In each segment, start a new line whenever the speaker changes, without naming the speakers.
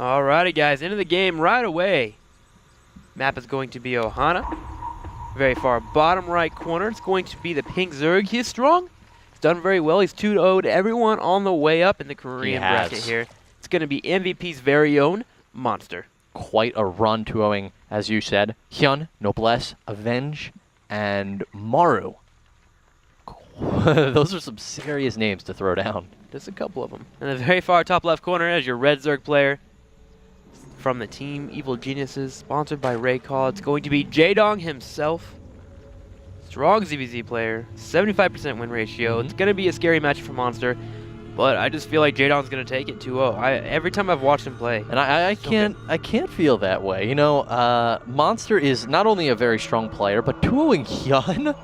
Alrighty, guys, into the game right away. Map is going to be Ohana. Very far bottom right corner. It's going to be the pink Zerg. He is strong. He's done very well. He's 2-0'd everyone on the way up in the Korean bracket here. It's going to be MVP's very own Monster.
Quite a run 2-0ing, as you said. Hyun, Noblesse, Avenge, and Maru. Those are some serious names to throw down.
Just a couple of them. In the very far top left corner is your red Zerg player from the team Evil Geniuses, sponsored by Raycall. It's going to be Jaedong himself. Strong ZvZ player, 75% win ratio. It's going to be a scary match for Monster, but I just feel like Jaedong's going to take it 2-0. Every time I've watched him play.
And I can't feel that way. You know, Monster is not only a very strong player, but 2-0ing Hyun,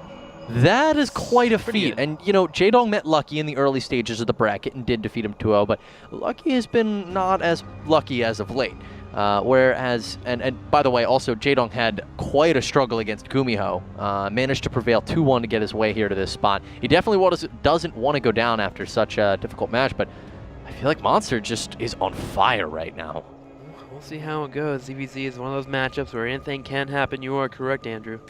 that is quite a feat. And, you know, Jaedong met Lucky in the early stages of the bracket and did defeat him 2-0, but Lucky has been not as lucky as of late. Whereas, and by the way, also Jaedong had quite a struggle against Gumiho. Managed to prevail 2-1 to get his way here to this spot. He definitely doesn't want to go down after such a difficult match, but I feel like Monster just is on fire right now.
We'll see how it goes. ZvZ is one of those matchups where anything can happen. You are correct, Andrew.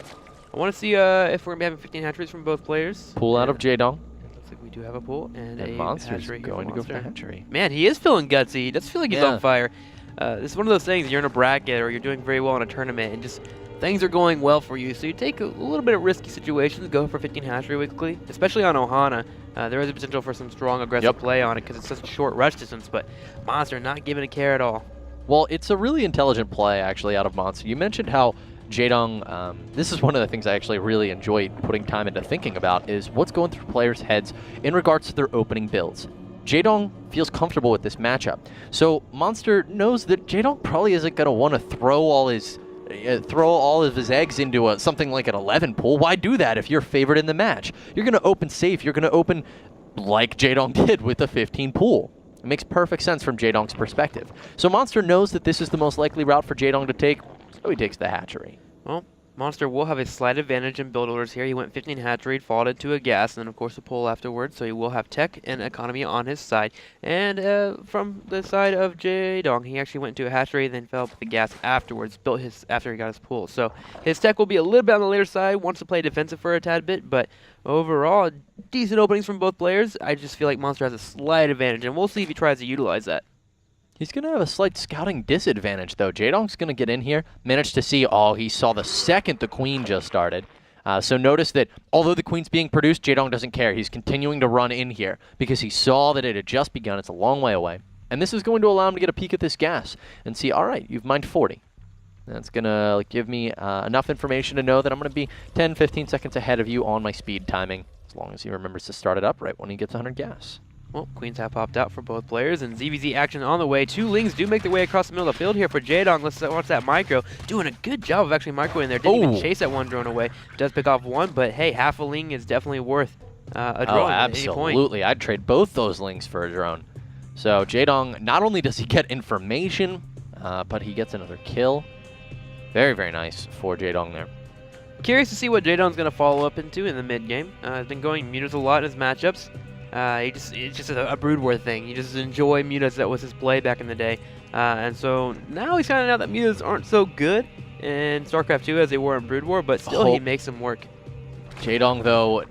I want to see if we're going to be having 15 hatcheries from both players.
Pull out of Jaedong.
Looks like we do have a pull and a
Monster's
hatchery
going to go for the hatchery.
Man, he is feeling gutsy. He does feel like he's on fire. This is one of those things, you're in a bracket or you're doing very well in a tournament and just things are going well for you, so you take a little bit of risky situations, go for 15 hatchery weekly, especially on Ohana. There is a potential for some strong aggressive play on it because it's such a short rush distance, but Monster not giving a care at all.
Well, it's a really intelligent play actually out of Monster. You mentioned how Jaedong, this is one of the things I actually really enjoy putting time into thinking about, is what's going through players' heads in regards to their opening builds. Jaedong feels comfortable with this matchup. So Monster knows that Jaedong probably isn't going to want to throw all of his eggs into something like an 11 pool. Why do that if you're favored in the match? You're going to open safe. You're going to open like Jaedong did with the 15 pool. It makes perfect sense from Jaedong's perspective. So Monster knows that this is the most likely route for Jaedong to take, so he takes the hatchery.
Well, Monster will have a slight advantage in build orders here. He went 15 hatchery, followed into a gas, and then of course a pull afterwards, so he will have tech and economy on his side. And from the side of Jaedong, he actually went to a hatchery, then fell with the gas afterwards, built his after he got his pull. So his tech will be a little bit on the later side, wants to play defensive for a tad bit, but overall, decent openings from both players. I just feel like Monster has a slight advantage, and we'll see if he tries to utilize that.
He's going to have a slight scouting disadvantage, though. Jaedong's going to get in here, manage to see, he saw the second the queen just started. So notice that although the queen's being produced, Jaedong doesn't care. He's continuing to run in here because he saw that it had just begun. It's a long way away. And this is going to allow him to get a peek at this gas and see, all right, you've mined 40. That's going to give me enough information to know that I'm going to be 10, 15 seconds ahead of you on my speed timing, as long as he remembers to start it up right when he gets 100 gas.
Well, queens have popped out for both players, and ZvZ action on the way. Two lings do make their way across the middle of the field here for Jaedong. Let's watch that micro. Doing a good job of actually microing there. Didn't even chase that one drone away. Does pick off one, but hey, half a ling is definitely worth a drone at any point.
Absolutely. I'd trade both those lings for a drone. So Jaedong, not only does he get information, but he gets another kill. Very, very nice for Jaedong there.
Curious to see what Jaedong's going to follow up into in the mid game. He's been going mutas a lot in his matchups. It's just a Brood War thing. You just enjoy mutas. That was his play back in the day. And so now he's finding out that mutas aren't so good in Starcraft 2 as they were in Brood War, but still he makes them work.
Jaedong, though,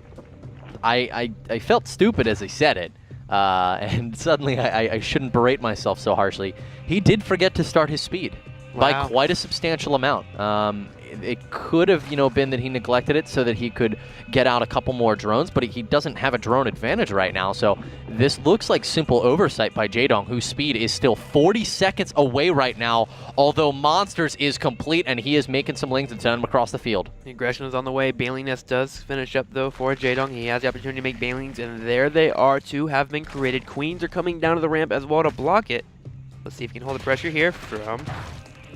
I felt stupid as he said it. And suddenly I shouldn't berate myself so harshly. He did forget to start his speed by quite a substantial amount. It could have, been that he neglected it so that he could get out a couple more drones, but he doesn't have a drone advantage right now. So this looks like simple oversight by Jaedong, whose speed is still 40 seconds away right now, although Monsters is complete, and he is making some lings and sending them across the field.
The aggression is on the way. Bailing Nest does finish up, though, for Jaedong. He has the opportunity to make Bailings, and there they are. Two have been created. Queens are coming down to the ramp as well to block it. Let's see if he can hold the pressure here from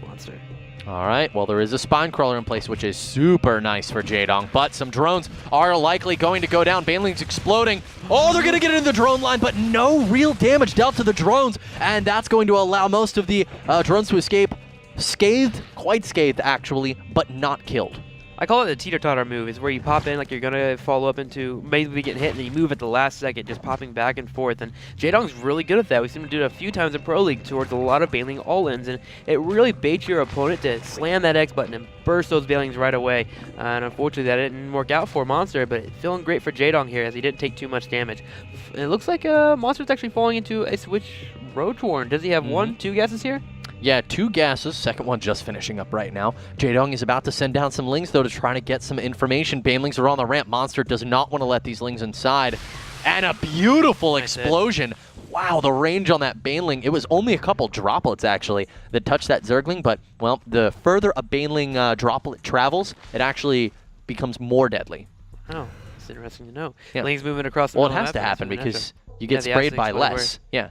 Monster.
All right, well, there is a spine crawler in place, which is super nice for Jaedong, but some drones are likely going to go down. Baneling's exploding. Oh, they're going to get into the drone line, but no real damage dealt to the drones, and that's going to allow most of the drones to escape scathed, quite scathed, actually, but not killed.
I call it the teeter-totter move. Is where you pop in like you're gonna follow up into maybe get hit, and then you move at the last second, just popping back and forth. And Jaedong's really good at that. We've seen him do it a few times in Pro League towards a lot of bailing all-ins, and it really baits your opponent to slam that X button and burst those bailings right away. And unfortunately, that didn't work out for Monster, but feeling great for Jaedong here as he didn't take too much damage. And it looks like Monster's actually falling into a switch Roach Warren. Does he have 1, 2 gases here?
Yeah, 2 gases, second one just finishing up right now. Jaedong is about to send down some Lings, though, to try to get some information. Banelings are on the ramp. Monster does not want to let these Lings inside. And a beautiful explosion. Wow, the range on that Baneling. It was only a couple droplets, actually, that touched that Zergling. But, well, the further a Baneling droplet travels, it actually becomes more deadly.
Oh, that's interesting to know.
Yeah.
Ling's moving across the
Well, it
middle
has
of the
to
map,
happen
that's
because you
Yeah,
get
the
sprayed by
absolute
less. Yeah.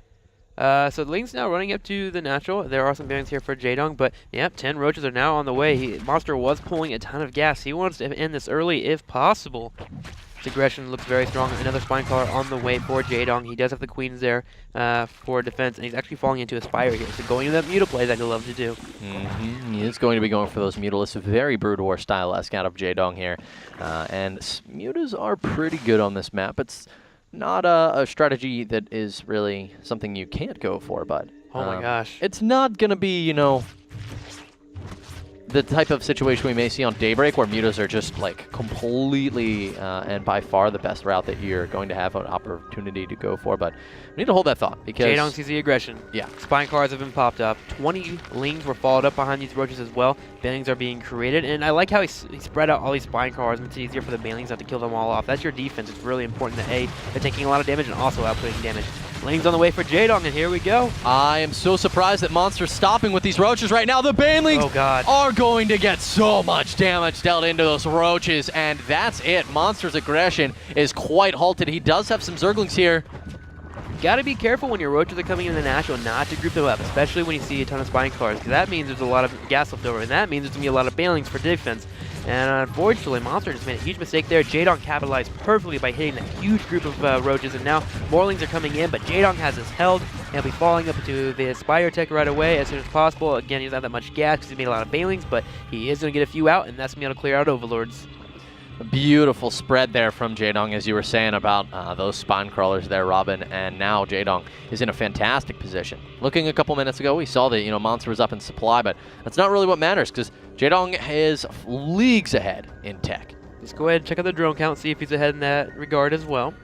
So Ling's now running up to the natural. There are some bangs here for Jaedong, but yep, 10 roaches are now on the way. Monster was pulling a ton of gas. He wants to end this early if possible. His aggression looks very strong. Another spine collar on the way for Jaedong. He does have the queens there for defense, and he's actually falling into a spire here. So going to that muta play that he'll love to do.
He is going to be going for those mutalists. Very Brood War style-esque out of Jaedong here. And mutas are pretty good on this map. It's not a strategy that is really something you can't go for, but
Oh my gosh.
it's not going to be, you know, the type of situation we may see on Daybreak where mutas are just like completely and by far the best route that you're going to have an opportunity to go for. But we need to hold that thought because
Jaedong sees the aggression.
Yeah.
Spine cards have been popped up. 20 Lings were followed up behind these roaches as well. Banelings are being created, and I like how he spread out all these spine cards. It's easier for the Banelings not to kill them all off. That's your defense. It's really important that they're taking a lot of damage and also outputting damage. Lings on the way for Jaedong, and here we go.
I am so surprised that Monster's stopping with these roaches right now. The Banelings are going to get so much damage dealt into those roaches, and that's it. Monster's aggression is quite halted. He does have some Zerglings here.
Gotta be careful when your roaches are coming in the natural not to group them up, especially when you see a ton of spine cards, because that means there's a lot of gas left over, and that means there's gonna be a lot of Banelings for defense. And unfortunately, Monster just made a huge mistake there. Jaedong capitalized perfectly by hitting that huge group of roaches, and now more Lings are coming in, but Jaedong has this held. He'll be falling up into the Spire Tech right away as soon as possible. Again, he doesn't have that much gas because he made a lot of Banelings, but he is going to get a few out, and that's going to be able to clear out Overlords.
A beautiful spread there from Jaedong, as you were saying about those spine crawlers there, Robin. And now Jaedong is in a fantastic position. Looking a couple minutes ago, we saw that Monster was up in supply, but that's not really what matters because Jaedong is leagues ahead in tech.
Let's go ahead and check out the drone count, see if he's ahead in that regard as well.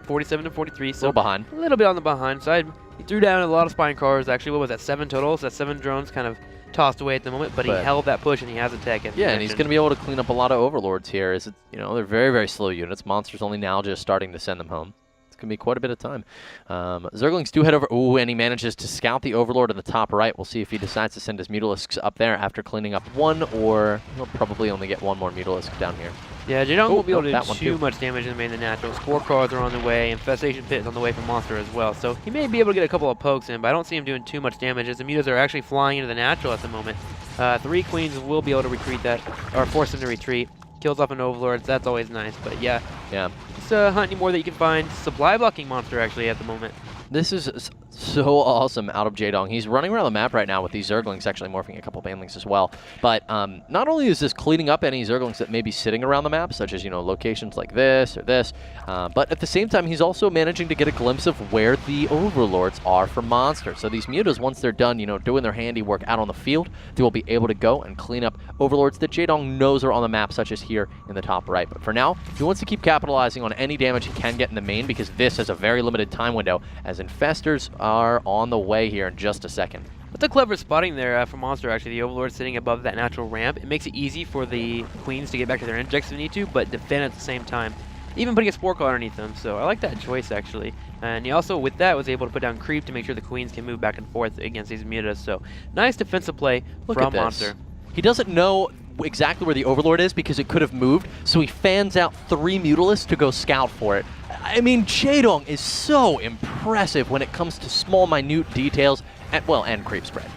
47 to 43, so
a little behind.
A little bit on the behind side. He threw down a lot of spine crawlers. Actually, what was that? 7 total. So that's 7 drones kind of tossed away at the moment, but he held that push and he has a tech.
Yeah, and he's going to be able to clean up a lot of Overlords here. They're very, very slow units. Monster's only now just starting to send them home. It's going to be quite a bit of time. Zerglings do head over. Ooh, and he manages to scout the Overlord in the top right. We'll see if he decides to send his Mutalisks up there after cleaning up one, or he'll probably only get one more Mutalisk down here.
Yeah, Jaedong won't be able to do too much damage in the main of the natural. Spore cards are on the way. Infestation Pit is on the way for Monster as well. So he may be able to get a couple of pokes in, but I don't see him doing too much damage as the mutas are actually flying into the natural at the moment. 3 queens will be able to retreat that, or force them to retreat. Kills off an Overlord, that's always nice. But yeah, just hunting more that you can find. Supply blocking Monster actually at the moment.
This is so awesome out of Jaedong. He's running around the map right now with these Zerglings, actually morphing a couple Banelings as well. But not only is this cleaning up any Zerglings that may be sitting around the map, such as, locations like this or this, but at the same time, he's also managing to get a glimpse of where the Overlords are for Monster. So these mutas, once they're done, doing their handiwork out on the field, they will be able to go and clean up Overlords that Jaedong knows are on the map, such as here in the top right. But for now, he wants to keep capitalizing on any damage he can get in the main, because this has a very limited time window, as Infestors are on the way here in just a second.
That's a clever spotting there for Monster, actually. The Overlord sitting above that natural ramp. It makes it easy for the Queens to get back to their injects if they need to, but defend at the same time. Even putting a Spore Claw underneath them, so I like that choice, actually. And he also, with that, was able to put down Creep to make sure the Queens can move back and forth against these mutas. So, nice defensive play from Monster.
He doesn't know exactly where the Overlord is because it could have moved, so he fans out 3 Mutalisks to go scout for it. I mean, Jaedong is so impressive when it comes to small, minute details, and creep spread.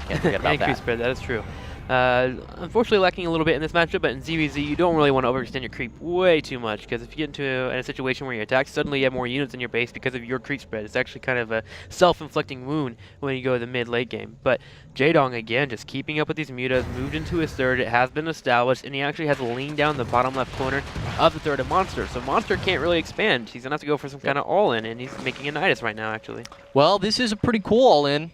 Can't forget about that.
Creep spread, that is true. Unfortunately lacking a little bit in this matchup, but in ZvZ you don't really want to overextend your creep way too much, because if you get into a situation where you attack, suddenly you have more units in your base because of your creep spread. It's actually kind of a self-inflicting wound when you go to the mid-late game. But Jaedong, again, just keeping up with these mutas, moved into his third, it has been established, and he actually has leaned down the bottom left corner of the third of Monster. So Monster can't really expand. He's going to have to go for some kind of all-in, and he's making a Nidus right now, actually.
Well, this is a pretty cool all-in.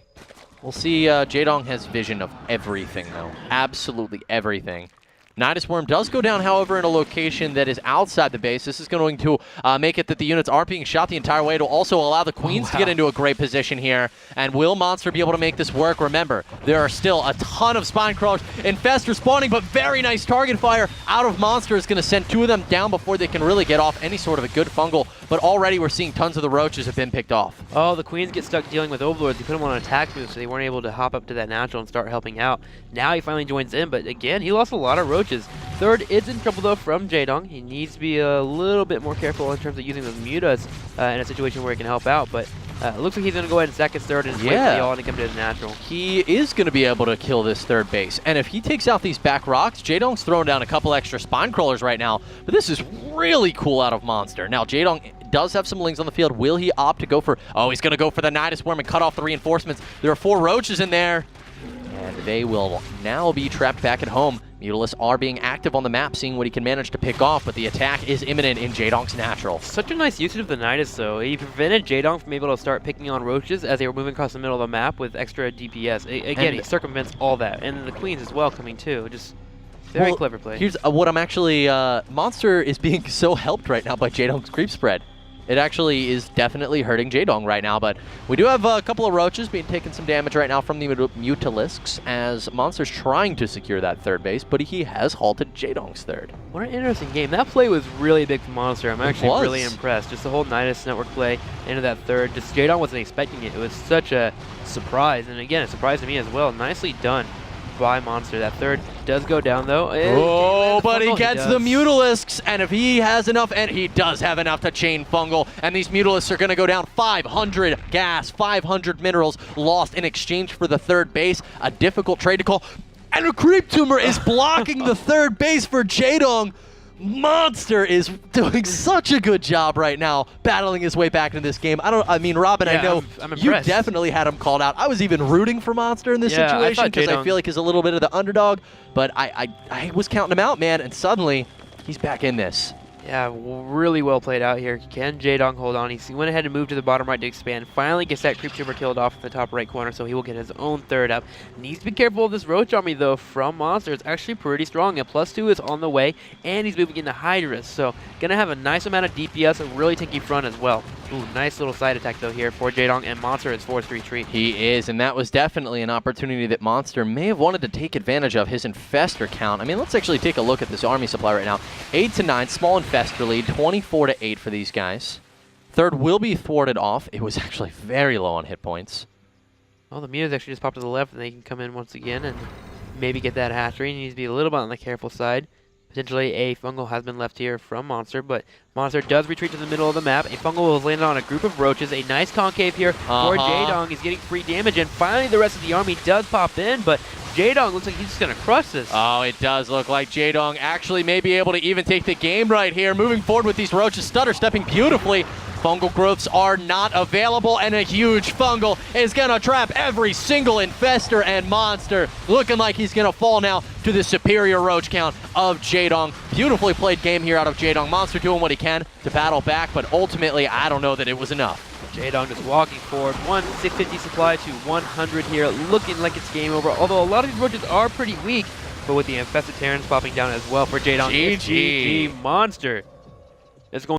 We'll see. Jaedong has vision of everything, though. Absolutely everything. Nidus Worm does go down, however, in a location that is outside the base. This is going to make it that the units aren't being shot the entire way. It'll also allow the Queens to get into a great position here. And will Monster be able to make this work? Remember, there are still a ton of Spine Crawlers. Infestor spawning, but very nice target fire out of Monster is going to send 2 of them down before they can really get off any sort of a good fungal. But already we're seeing tons of the roaches have been picked off. Oh,
the Queens get stuck dealing with Overlords. He put them on an attack move, so they weren't able to hop up to that natural and start helping out. Now he finally joins in, but again, he lost a lot of roaches. Third is in trouble, though, from Jaedong. He needs to be a little bit more careful in terms of using those mutas in a situation where he can help out, but it looks like he's going to go ahead and sack his third and wait for the all to come to his natural.
He is going to be able to kill this third base, and if he takes out these back rocks, Jaedong's throwing down a couple extra Spine Crawlers right now, but this is really cool out of Monster. Now, Jaedong does have some lings on the field. Will he opt to go for... Oh, he's going to go for the Nidus Worm and cut off the reinforcements. There are 4 roaches in there, and they will now be trapped back at home. Mutalisks are being active on the map, seeing what he can manage to pick off, but the attack is imminent in Jaedong's natural.
Such a nice usage of the Nidus, though. He prevented Jaedong from able to start picking on roaches as they were moving across the middle of the map with extra DPS. Again, he circumvents all that, and the Queens as well coming too. Just very clever play.
Here's what I'm actually... Monster is being so helped right now by Jaedong's creep spread. It actually is definitely hurting Jaedong right now, but we do have a couple of roaches being taking some damage right now from the Mutalisks as Monster's trying to secure that third base, but he has halted Jaedong's third.
What an interesting game. That play was really big for Monster. I'm actually really impressed. Just the whole Nidus network play into that third. Just Jaedong wasn't expecting it. It was such a surprise, and again, a surprise to me as well. Nicely done by Monster. That third does go down, though.
Oh, but he gets the Mutalisks, and if he has enough, and he does have enough to chain fungal, and these Mutalisks are going to go down 500 gas, 500 minerals lost in exchange for the third base. A difficult trade to call, and a creep tumor is blocking the third base for Jaedong. Monster is doing such a good job right now, battling his way back into this game. I mean, Robin, I know
I'm
you definitely had him called out. I was even rooting for Monster in this situation because I feel like he's a little bit of the underdog, but I was counting him out, man, and suddenly he's back in this.
Yeah, really well played out here. Can Jaedong hold on? He went ahead and moved to the bottom right to expand. Finally gets that creep tumor killed off in the top right corner, so he will get his own third up. Needs to be careful of this Roach army, though, from Monster. It's actually pretty strong. A +2 is on the way, and he's moving into Hydras, so gonna have a nice amount of DPS, a really tanky front as well. Ooh, nice little side attack, though, here for Jaedong, and Monster is forced to retreat.
He is, and that was definitely an opportunity that Monster may have wanted to take advantage of. His Infestor count. I mean, let's actually take a look at this army supply right now. 8-9, small Infestor lead, 24-8 for these guys. Third will be thwarted off. It was actually very low on hit points.
Well, the Mutas actually just popped to the left, and they can come in once again and maybe get that hatchery. He needs to be a little bit on the careful side. Potentially a fungal has been left here from Monster, but Monster does retreat to the middle of the map. A fungal has landed on a group of roaches. A nice concave here for Jaedong. He's getting free damage, and finally the rest of the army does pop in, but Jaedong looks like he's just going to crush this.
Oh, it does look like Jaedong actually may be able to even take the game right here. Moving forward with these roaches, stutter stepping beautifully. Fungal growths are not available, and a huge fungal is going to trap every single Infestor and Monster. Looking like he's going to fall now to the superior roach count of Jaedong. Beautifully played game here out of Jaedong. Monster doing what he can to battle back, but ultimately, I don't know that it was enough.
Jaedong just walking forward, 150 supply to 100 here, looking like it's game over, although a lot of these roaches are pretty weak, but with the Infested Terrans popping down as well for Jaedong.
GG.
Monster.